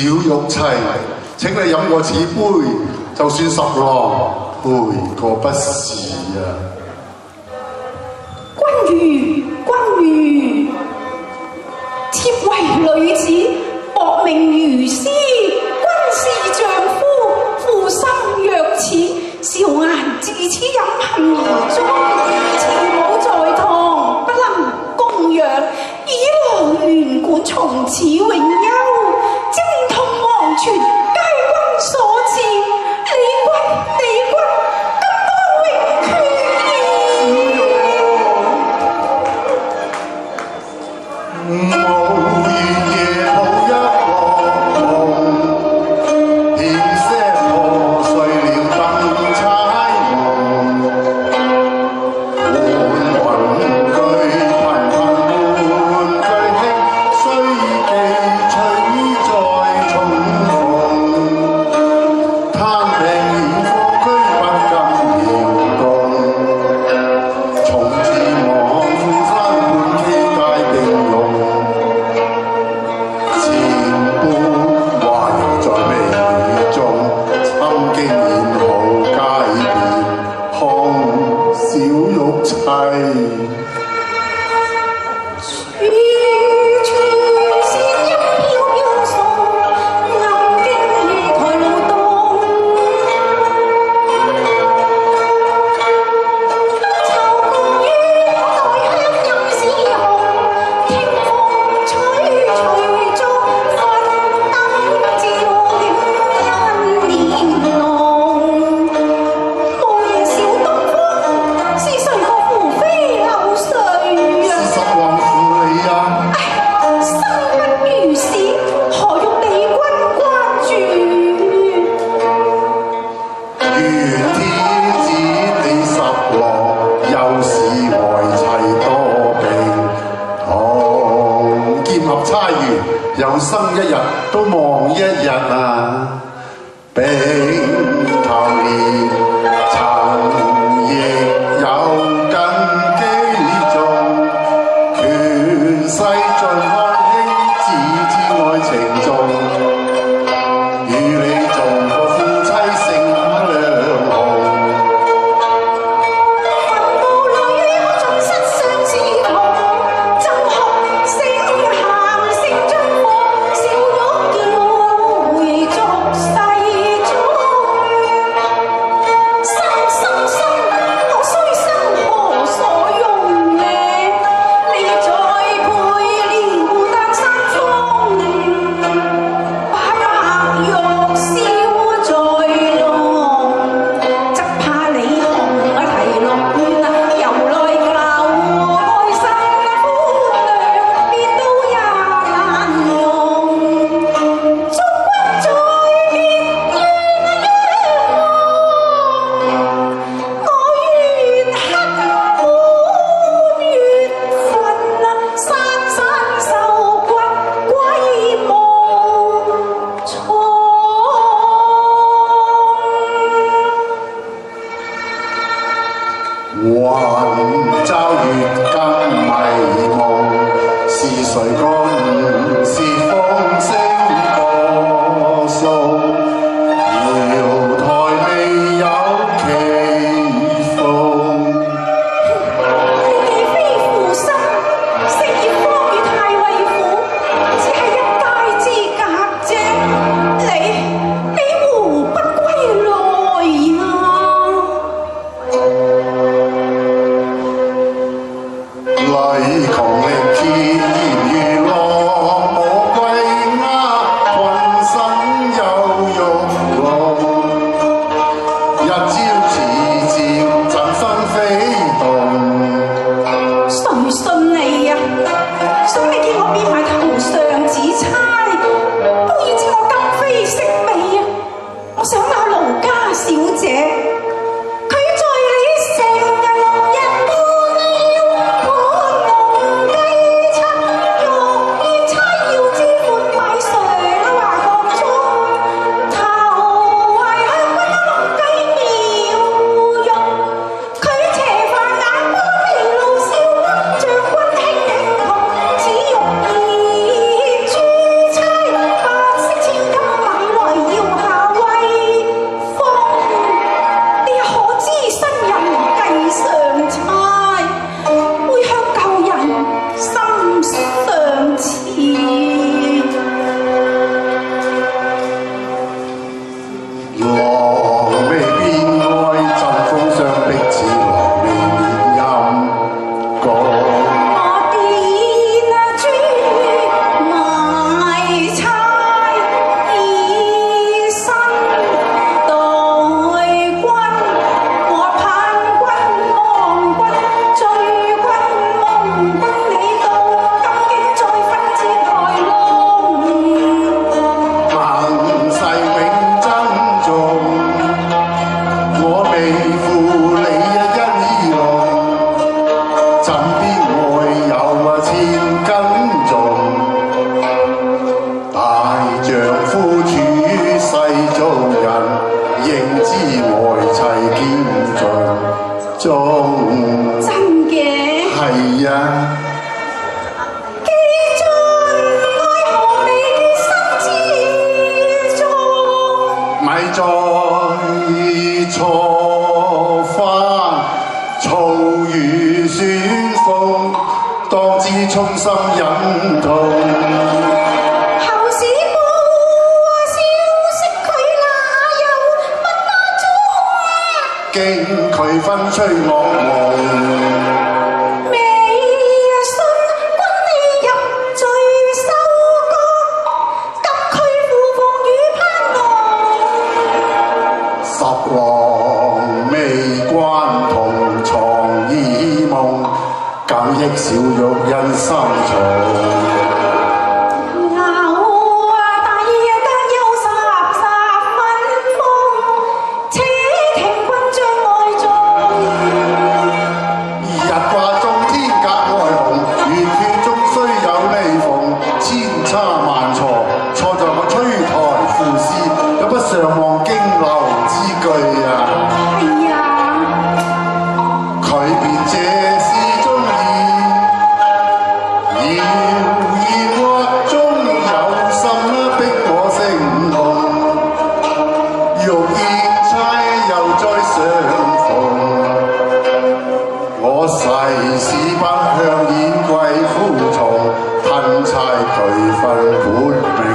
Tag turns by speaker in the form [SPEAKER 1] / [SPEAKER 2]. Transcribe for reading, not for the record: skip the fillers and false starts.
[SPEAKER 1] 玉砌，請你飲過此杯，就算十郎賠過不是啊！
[SPEAKER 2] 君如，妾為女子，薄命如斯，君是丈夫，負心若此，少顏自此飲恨而終，慈母在堂，不能供養，以羅園館從此永休，正同黃泉皆君所賜，李君，今當永訣意。有生一日都望一日啊！並頭年曾亦有根基重，權勢盡看輕自愛情重，與你做個夫妻性兩紅。墳墓裏有眾失相似同，怎學聲喊聲將火，小玉叫回俗世中。生，我雖生何所用呢？你再配了丹山峰，把白玉燒在籠，則怕你紅提落院，由來教我開心歡亮，變都也難容。祝君在別鸳鸯，我願刻滿月份，山山瘦骨歸無從。
[SPEAKER 1] 雲罩月更迷夢，是誰干？是風聲播送，瑤台未有棋逢。
[SPEAKER 2] 你既非負心，飾業方與太尉府，只係一街之隔啫。你胡不歸來啊？
[SPEAKER 1] 禮窮力竭，言如係啊，
[SPEAKER 2] 記進愛河你心之中。
[SPEAKER 1] 咪再錯翻嘈如旋風，當知衷心忍痛。
[SPEAKER 2] 後事無消息佢哪有不打中
[SPEAKER 1] 經佢分吹惡夢。
[SPEAKER 2] 微信君你入罪收割，急驅赴風雨攀岸。
[SPEAKER 1] 十郎未關同床異夢，更憶小玉因心重。
[SPEAKER 2] 大夜間休十分風，且聽軍將愛眾。
[SPEAKER 1] 日掛中天格外紅，圓缺中雖有利逢，千差萬錯，錯在我吹台賦詩，有不上望經流之句啊！
[SPEAKER 2] 係啊，
[SPEAKER 1] 佢便這是中意，謠言或中有心逼我成夢，欲言猜又再相逢。我誓死不向演貴夫從，吞差佢分本命。